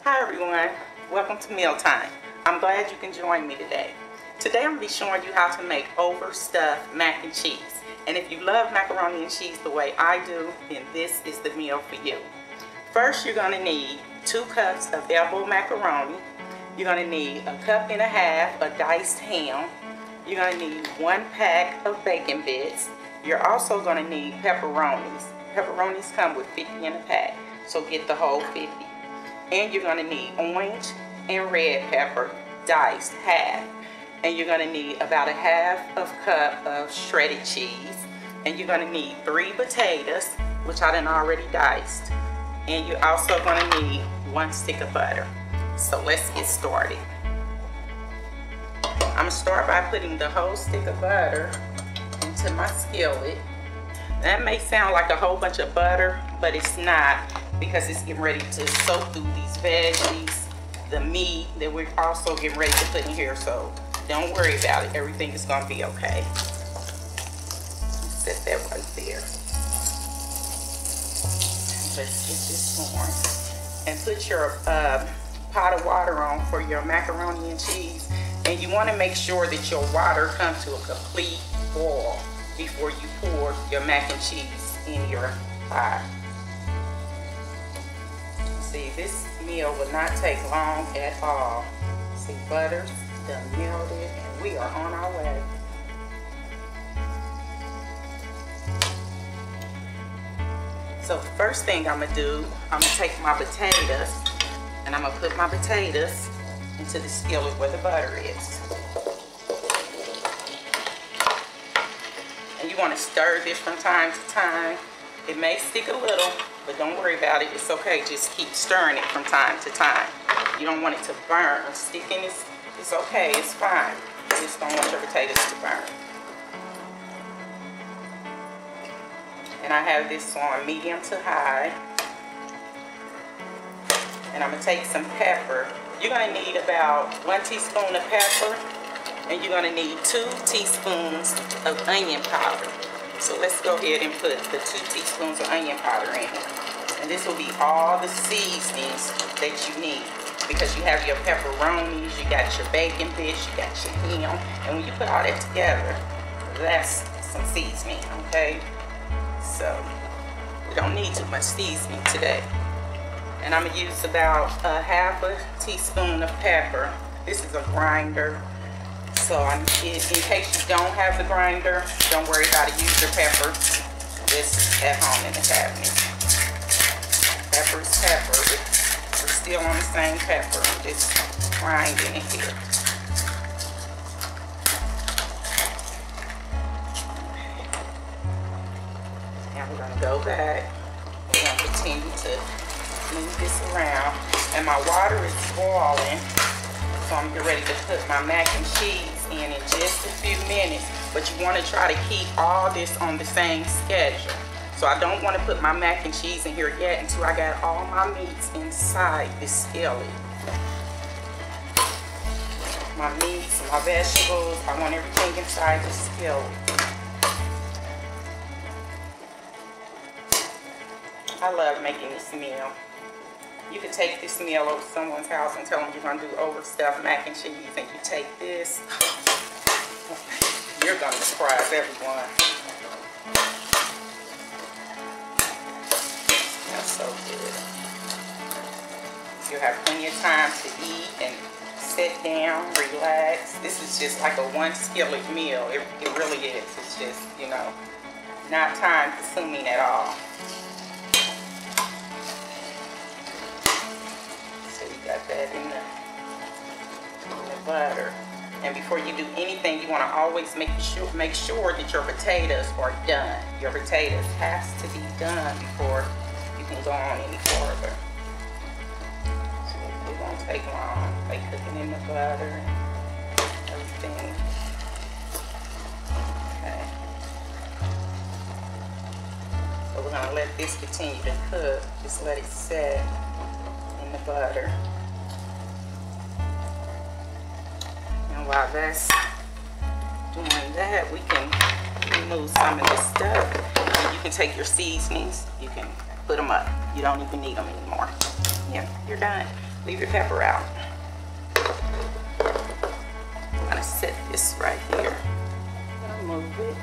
Hi everyone, welcome to Mealtime. I'm glad you can join me today. Today I'm going to be showing you how to make overstuffed mac and cheese. And if you love macaroni and cheese the way I do, then this is the meal for you. First, you're going to need 2 cups of elbow macaroni. You're going to need 1.5 cups of diced ham. You're going to need 1 pack of bacon bits. You're also going to need pepperonis. Pepperonis come with 50 in a pack, so get the whole 50. And you're going to need orange and red pepper, diced half. And you're going to need about 1/2 cup of shredded cheese. And you're going to need 3 potatoes, which I done already diced. And you're also going to need 1 stick of butter. So let's get started. I'm going to start by putting the whole stick of butter into my skillet. That may sound like a whole bunch of butter, but it's not, because it's getting ready to soak through these veggies, the meat that we're also getting ready to put in here. So don't worry about it. Everything is going to be okay. Set that right there. Let's get this on. And put your pot of water on for your macaroni and cheese. And you want to make sure that your water comes to a complete boil before you pour your mac and cheese in your pot. See, this meal will not take long at all. See, butter done melted and we are on our way. So the first thing I'm gonna do, I'm gonna take my potatoes and I'm gonna put my potatoes into the skillet where the butter is. And you want to stir this from time to time. It may stick a little, but don't worry about it. It's okay. Just keep stirring it from time to time. You don't want it to burn. Sticking is okay. It's fine. You just don't want your potatoes to burn. And I have this on medium to high. And I'm going to take some pepper. You're going to need about 1 teaspoon of pepper. And you're going to need 2 teaspoons of onion powder. So let's go ahead and put the 2 teaspoons of onion powder in here. And this will be all the seasonings that you need. Because you have your pepperonis, you got your bacon bits, you got your ham. And when you put all that together, that's some seasoning, okay? So we don't need too much seasoning today. And I'm going to use about 1/2 teaspoon of pepper. This is a grinder. So in case you don't have the grinder, don't worry about it. Use your pepper just at home in the cabinet. Pepper is pepper. We're still on the same pepper. I'm just grinding it here. Now we're going to go back. We're going to continue to move this around. And my water is boiling. So I'm getting ready to put my mac and cheese in just a few minutes. But you want to try to keep all this on the same schedule. So I don't want to put my mac and cheese in here yet until I got all my meats inside this skillet. My meats, my vegetables, I want everything inside the skillet. I love making this meal. You can take this meal over to someone's house and tell them you're going to do overstuffed mac and cheese, and you take this, you're going to surprise everyone. That's so good. You'll have plenty of time to eat and sit down, relax. This is just like a 1 skillet meal. It really is. It's just, you know, not time consuming at all. Got that in the butter. And before you do anything, you want to always make sure that your potatoes are done. Your potatoes has to be done before you can go on any further. So it won't take long. Like cooking in the butter and everything. Okay. So we're gonna let this continue to cook. Just let it set in the butter. And while that's doing that, we can remove some of this stuff. And you can take your seasonings, you can put them up. You don't even need them anymore. Yeah, you're done. leave your pepper out. I'm gonna set this right here. I'm gonna move it.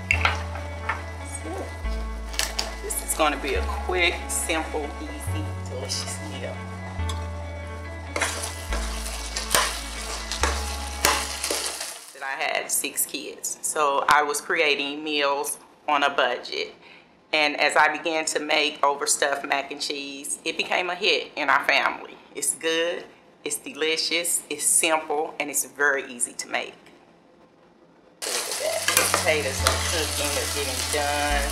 This is gonna be a quick, simple, easy, delicious meal. I had 6 kids, so I was creating meals on a budget, and as I began to make overstuffed mac and cheese, it became a hit in our family. It's good, it's delicious, it's simple, and it's very easy to make. Look at that. The potatoes are cooking, they're getting done.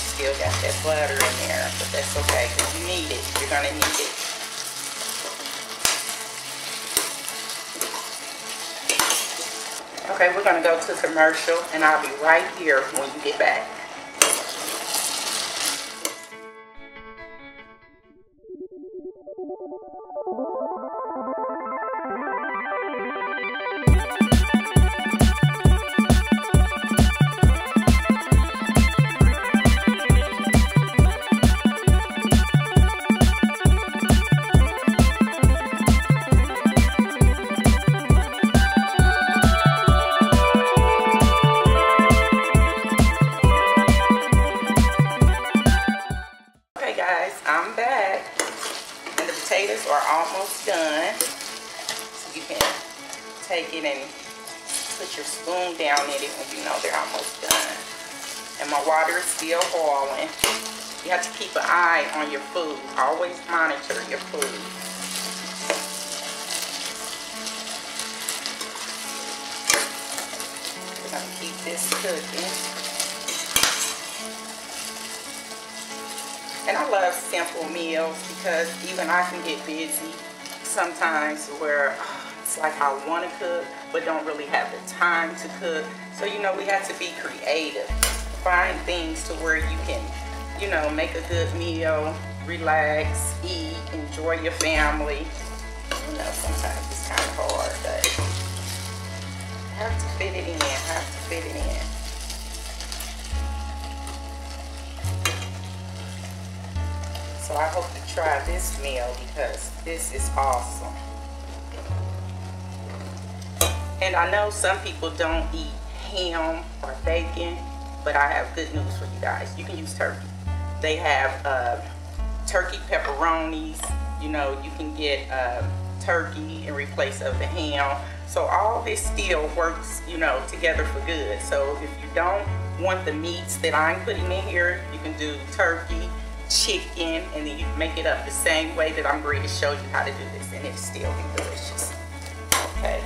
Still got that butter in there, but that's okay because you need it. You're gonna need it. Okay, we're gonna go to commercial, and I'll be right here when you get back. I'm back, and the potatoes are almost done. So you can take it and put your spoon down in it when you know they're almost done. And my water is still boiling. You have to keep an eye on your food. Always monitor your food. We're gonna keep this cooking. And I love simple meals because even I can get busy sometimes where it's like I want to cook but don't really have the time to cook. So, you know, we have to be creative. Find things to where you can, you know, make a good meal, relax, eat, enjoy your family. You know, sometimes it's kind of hard, but have to fit it in, have to fit it in. So I hope you try this meal because this is awesome. And I know some people don't eat ham or bacon, but I have good news for you guys. You can use turkey. They have turkey pepperonis. You know, you can get turkey in replace of the ham. So all this still works, you know, together for good. So if you don't want the meats that I'm putting in here, you can do turkey, chicken, and then you make it up the same way that I'm going to show you how to do this, and it's still be delicious. Okay.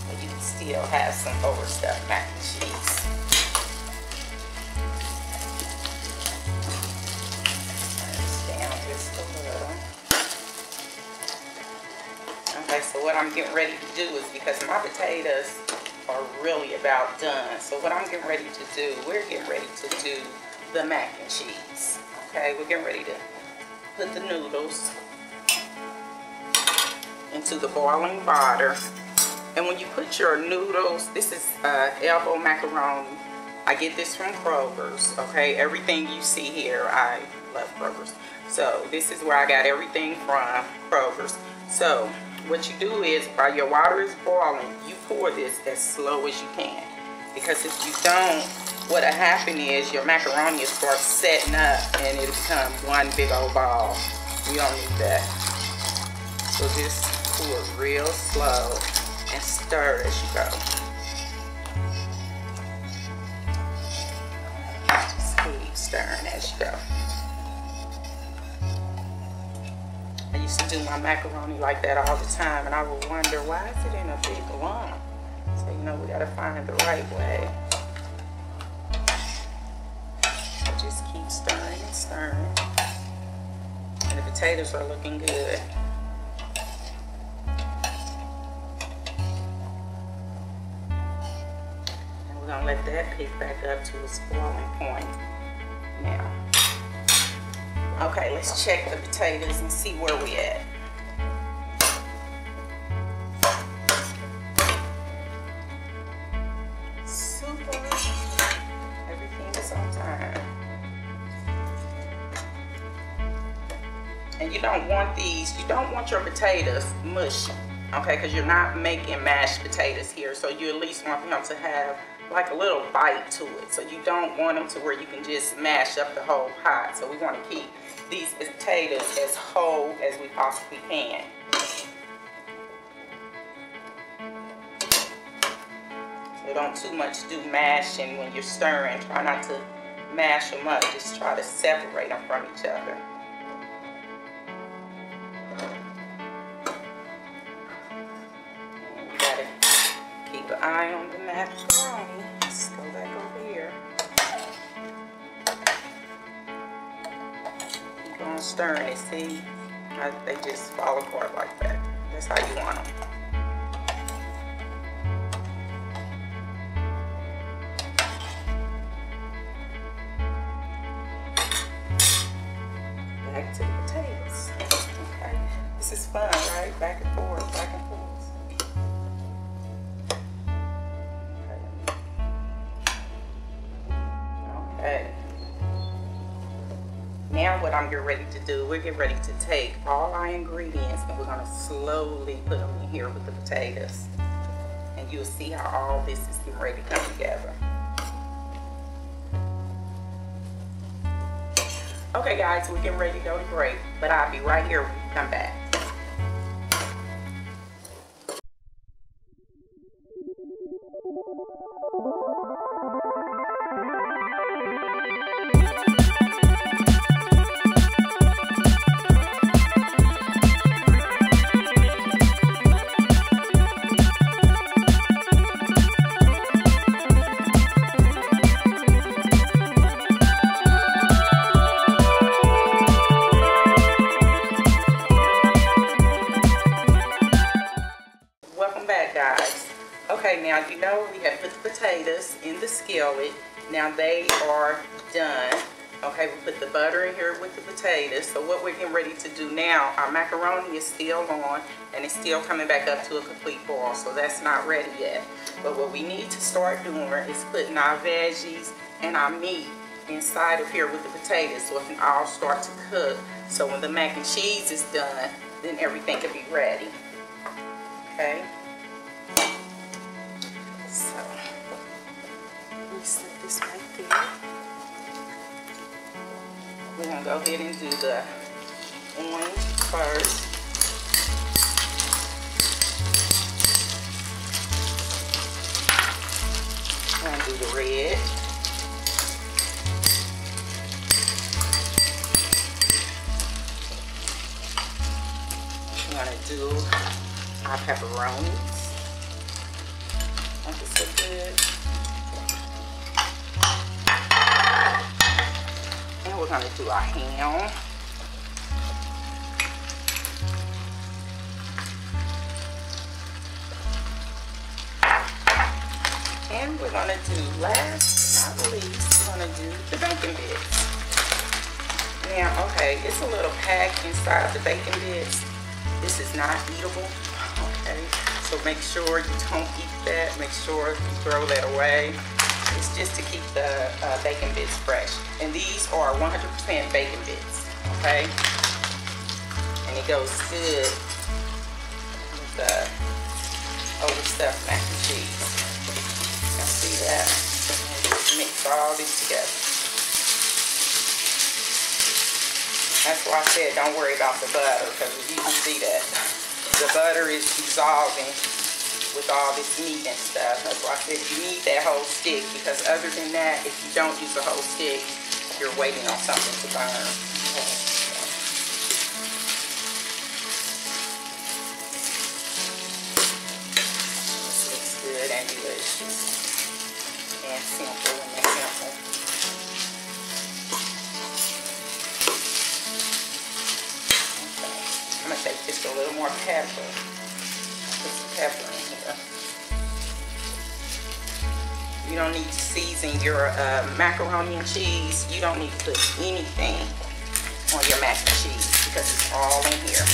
And you can still have some overstuffed mac and cheese. Turn this down just a little. Okay, so what I'm getting ready to do is, because my potatoes are really about done. So what I'm getting ready to do, we're getting ready to do the mac and cheese. Okay, we're getting ready to put the noodles into the boiling water. And when you put your noodles, this is elbow macaroni. I get this from Kroger's. Okay, everything you see here, I love Kroger's. So this is where I got everything from, Kroger's. So what you do is, while your water is boiling, you pour this as slow as you can. Because if you don't, what'll happen is your macaroni will start setting up and it'll become one big old ball. You don't need that. So just pour it real slow and stir as you go. Just keep stirring as you go. I used to do my macaroni like that all the time, and I would wonder, why is it in a big lump? So, you know, we gotta find the right way. So just keep stirring and stirring. And the potatoes are looking good. And we're gonna let that pick back up to its boiling point now. Okay, let's check the potatoes and see where we at. Super. Everything is on time. And you don't want your potatoes mushy, okay? Because you're not making mashed potatoes here. So you at least want them to have like a little bite to it. So you don't want them to where you can just mash up the whole pot. So we want to keep these potatoes as whole as we possibly can. So don't too much do mashing when you're stirring. Try not to mash them up. Just try to separate them from each other. You gotta keep an eye on the macaroni. Let's go back over here. Keep on stirring it. See how they just fall apart like that. That's how you want them. Back to the potatoes. Okay, this is fun, right? Back and forth, back and forth. Okay. Now what I'm getting ready to do, we're getting ready to take all our ingredients and we're gonna slowly put them in here with the potatoes. And you'll see how all this is getting ready to come together. Okay guys, we're getting ready to go to break, but I'll be right here when we come back. Okay, now you know we have put the potatoes in the skillet. Now they are done. Okay, we put the butter in here with the potatoes. So what we're getting ready to do now, our macaroni is still on and it's still coming back up to a complete boil. So that's not ready yet. But what we need to start doing is putting our veggies and our meat inside of here with the potatoes so it can all start to cook. So when the mac and cheese is done, then everything can be ready. Okay. So, let me set this right there. We're going to go ahead and do the orange first. We're going to do the red. We're going to do our pepperonis. That is so good. And we're going to do our ham. And we're going to do, last but not least, we're going to do the bacon bits. Now, okay, it's a little pack inside the bacon bits. This is not eatable, okay? So make sure you don't eat that. Make sure you throw that away. It's just to keep the bacon bits fresh. And these are 100% bacon bits, okay? And it goes good with the overstuffed mac and cheese. Now see that? And just mix all this together. That's why I said don't worry about the butter, because you can see that the butter is dissolving with all this meat and stuff. That's why I said you need that whole stick, because other than that, if you don't use a whole stick, you're waiting on something to burn. This looks good and delicious and simple and simple. I'm going to take just a little more pepper. Put some pepper in here. You don't need to season your macaroni and cheese. You don't need to put anything on your mac and cheese because it's all in here.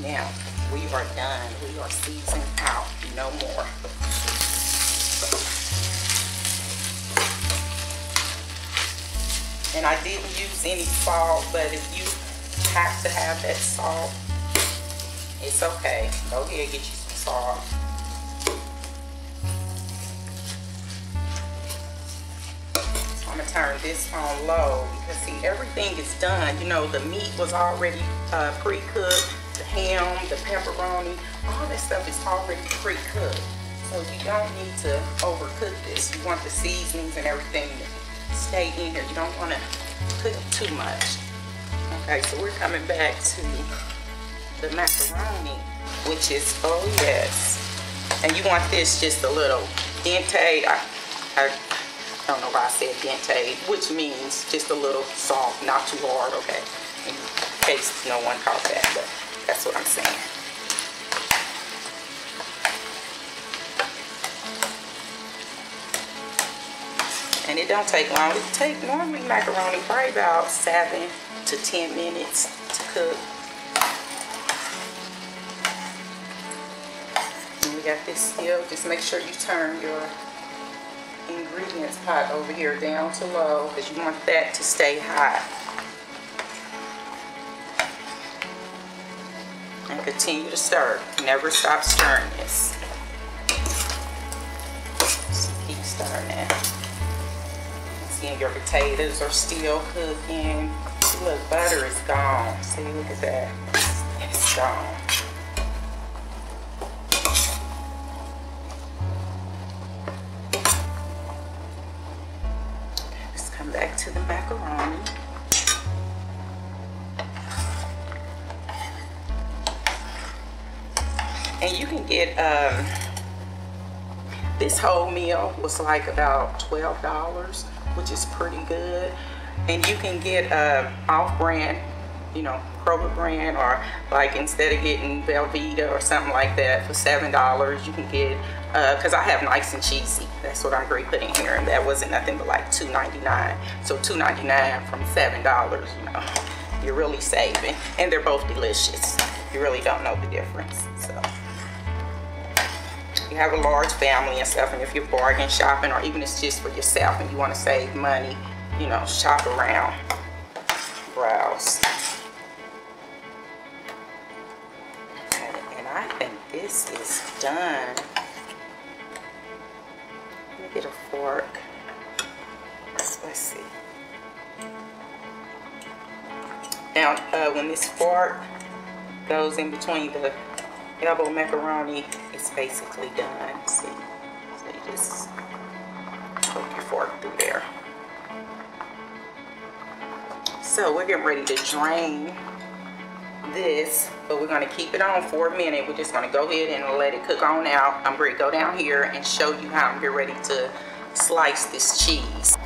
Now, we are done. We are seasoned out. No more. And I didn't use any salt, but if you have to have that salt, it's okay. Go ahead, get you some salt. So I'm gonna turn this on low because see, everything is done. You know, the meat was already pre-cooked, the ham, the pepperoni, all that stuff is already pre-cooked. So you don't need to overcook this. You want the seasonings and everything to stay in here. You don't want to cook it too much. Okay, so we're coming back to the macaroni, which is, oh yes. And you want this just a little dente. I don't know why I said dente, which means just a little soft, not too hard, okay? In case no one caught that, but that's what I'm saying. And it don't take long. It take normally macaroni probably about 7 to 10 minutes to cook. And we got this still. Just make sure you turn your ingredients pot over here down to low because you want that to stay hot. And continue to stir. Never stop stirring this. Just keep stirring that. See, your potatoes are still cooking. Look, butter is gone. See, look at that. It's gone. Let's come back to the macaroni. And you can get, this whole meal was like about $12, which is pretty good. And you can get off-brand, you know, Kroger brand, or like instead of getting Velveeta or something like that for $7, you can get, because I have nice and cheesy. That's what I'm going to put in here, and that wasn't nothing but like $2.99. So $2.99 from $7, you know, you're really saving. And they're both delicious. You really don't know the difference. So you have a large family and stuff, and if you're bargain shopping, or even it's just for yourself and you want to save money, you know, shop around, browse. Okay, and I think this is done. Let me get a fork. Let's see. Now, when this fork goes in between the elbow macaroni, it's basically done. See? So you just poke your fork through there. So we're getting ready to drain this, but we're going to keep it on for a minute. We're just going to go ahead and let it cook on out. I'm ready to go down here and show you how I'm getting ready to slice this cheese.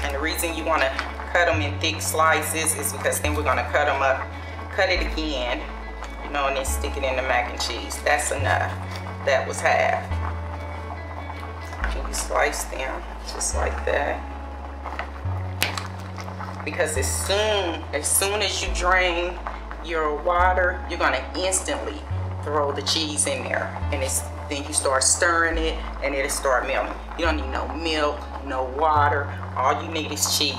And the reason you want to cut them in thick slices is because then we're going to cut them up, cut it again, you know, and then stick it in the mac and cheese. That's enough. That was half. And you slice them just like that. Because as soon as you drain your water, you're gonna instantly throw the cheese in there, and then you start stirring it, and it'll start melting. You don't need no milk, no water. All you need is cheese.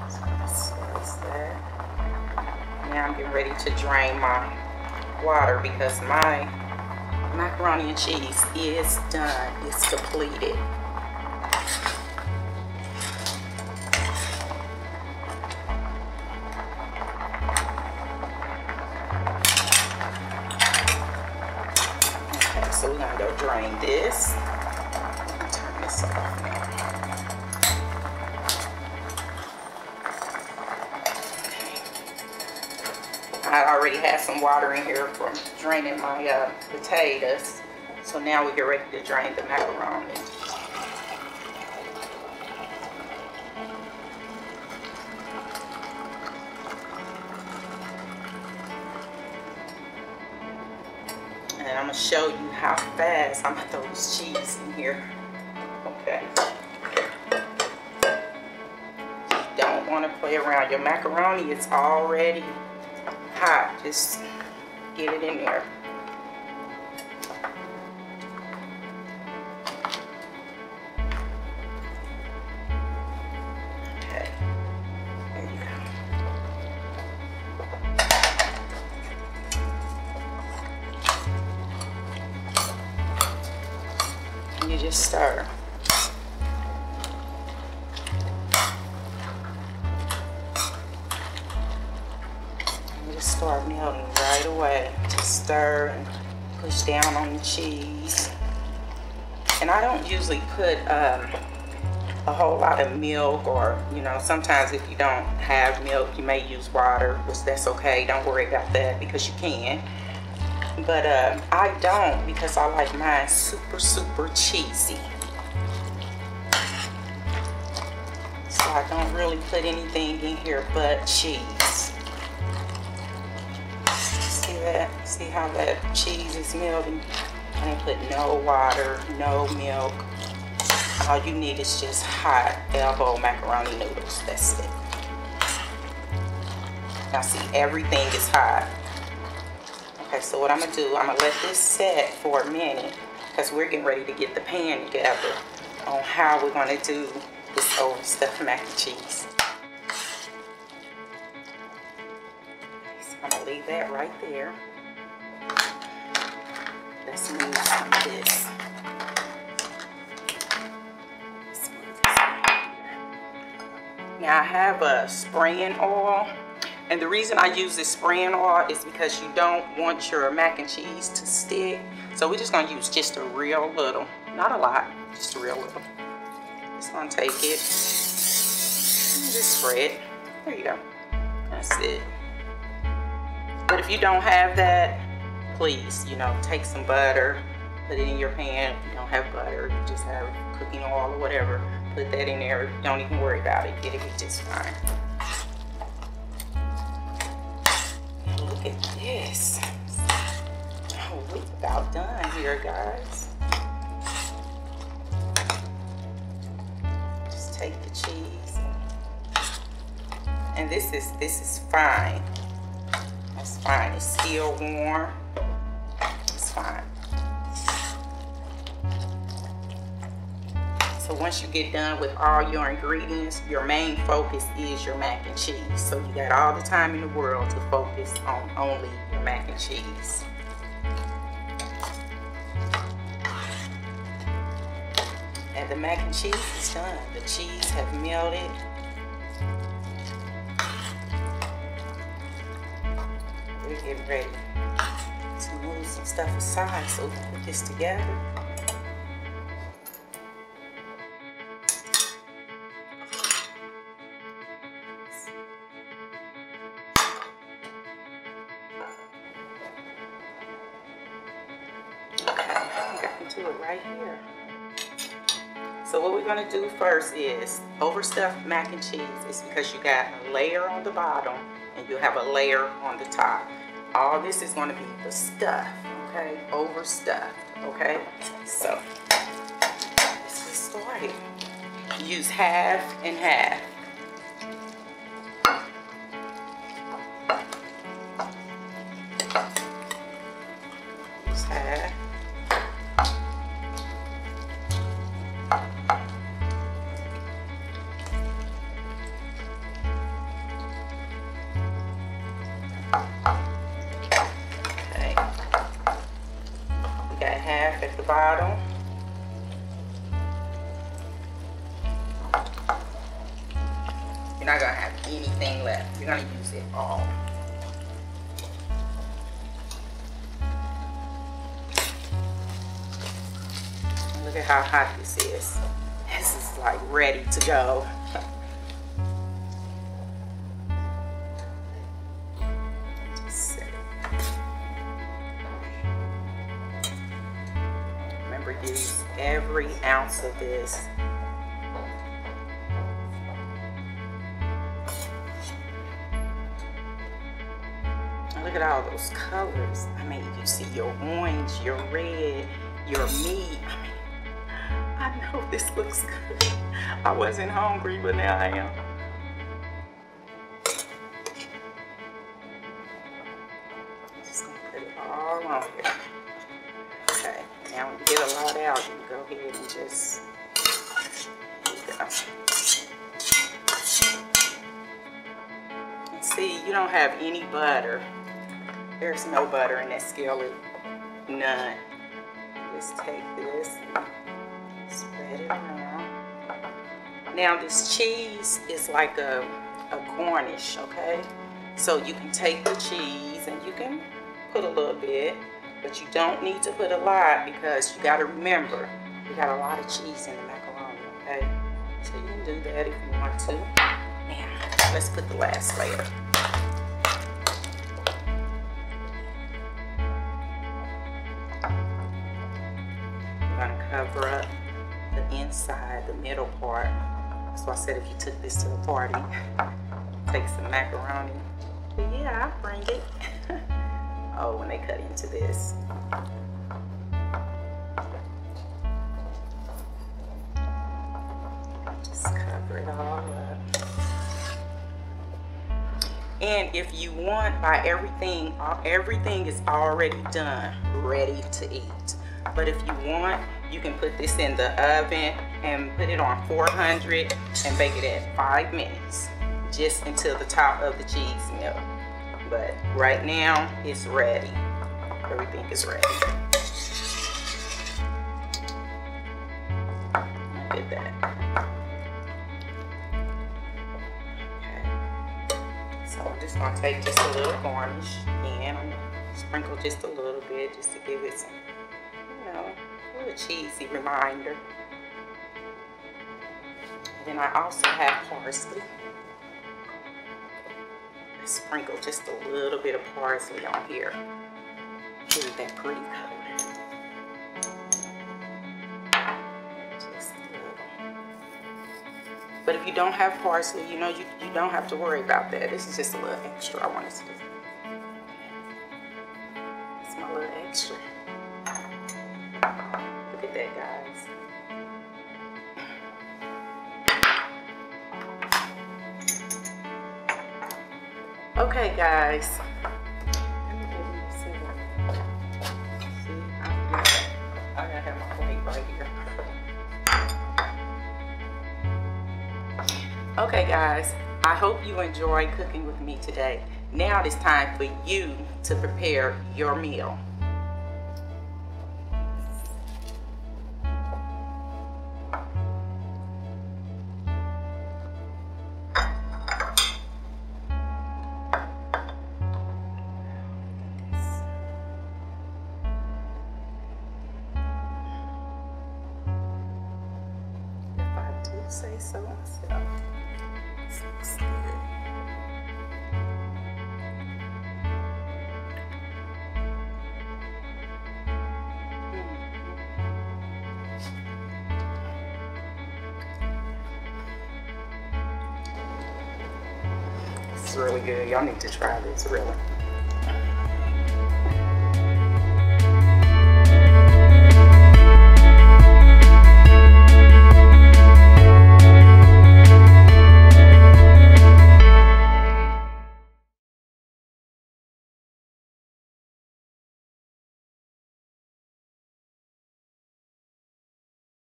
So let's slice that. Now I'm getting ready to drain my water because my macaroni and cheese is done. It's completed. Okay, so we're gonna go drain this. Turn this off now. I already have some water in here from draining my potatoes. So now we get ready to drain the macaroni. And I'm going to show you how fast I'm going to throw this cheese in here. Okay. You don't want to play around. Your macaroni is already hot. Just get it in there. just stir. And just start melting right away. Just stir and push down on the cheese. And I don't usually put a whole lot of milk, or you know, sometimes if you don't have milk you may use water, which that's okay. Don't worry about that because you can. But I don't, because I like mine super cheesy. So I don't really put anything in here but cheese. See that? See how that cheese is melting? I didn't put no water, no milk. All you need is just hot elbow macaroni noodles. That's it. Now see, everything is hot. Okay, so what I'm gonna do, I'm gonna let this set for a minute because we're getting ready to get the pan together on how we're gonna do this overstuffed mac and cheese. So I'm gonna leave that right there. Let's move some of this. Now I have a spraying oil, and the reason I use this spraying oil is because you don't want your mac and cheese to stick. So we're just gonna use just a real little, not a lot, just a real little. Just gonna take it and just spread. There you go. That's it. But if you don't have that, please, you know, take some butter, put it in your pan. If you don't have butter, you just have cooking oil or whatever, put that in there. Don't even worry about it. It'll be just fine. Look at this. Oh, we're about done here, guys. Just take the cheese. And this is fine. That's fine. It's still warm. It's fine. So once you get done with all your ingredients, your main focus is your mac and cheese. So you got all the time in the world to focus on only your mac and cheese. And the mac and cheese is done. The cheese have melted. We're getting ready to move some stuff aside so we can put this together. It right here. So what we're going to do first is overstuffed mac and cheese. It's because you got a layer on the bottom and you have a layer on the top. All this is going to be the stuff, okay? Overstuffed, okay? So let's get started. Use half and half. Use half. At the bottom. You're not gonna have anything left. You're gonna use it all. Look at how hot this is. This is like ready to go. Use every ounce of this. Look at all those colors. I mean, you see your orange, your red, your meat. I mean, I know this looks good. I wasn't hungry, but now I am. Just gonna put it all on here. Okay. Now when you get a lot out, you go ahead and just, there you go. And see, you don't have any butter. There's no butter in that skillet, none. Just take this and spread it around. Now this cheese is like a garnish, okay? So you can take the cheese and you can put a little bit, but you don't need to put a lot because you got to remember, we got a lot of cheese in the macaroni, okay? So you can do that if you want to. Now, let's put the last layer. We're going to cover up the inside, the middle part. That's why I said if you took this to a party, take some macaroni. But yeah, I'll bring it. Oh, when they cut into this. Just cover it all up. And if you want, by everything is already done, ready to eat. But if you want, you can put this in the oven and put it on 400 and bake it at 5 minutes, just until the top of the cheese melts. But right now, it's ready. Everything is ready. Look at that. Okay. So I'm just gonna take just a little garnish and I'm gonna sprinkle just a little bit just to give it some, you know, a little cheesy reminder. And then I also have parsley. Sprinkle just a little bit of parsley on here. Give it that pretty color. Just a little. But if you don't have parsley, you know, you don't have to worry about that. This is just a little extra I wanted to do. It's my little extra. Look at that, guys. Okay, guys. See, I gotta have my plate right here. Okay, guys. I hope you enjoyed cooking with me today. Now it's time for you to prepare your meal. Say so myself. This looks good. This is really good. Y'all need to try this, really.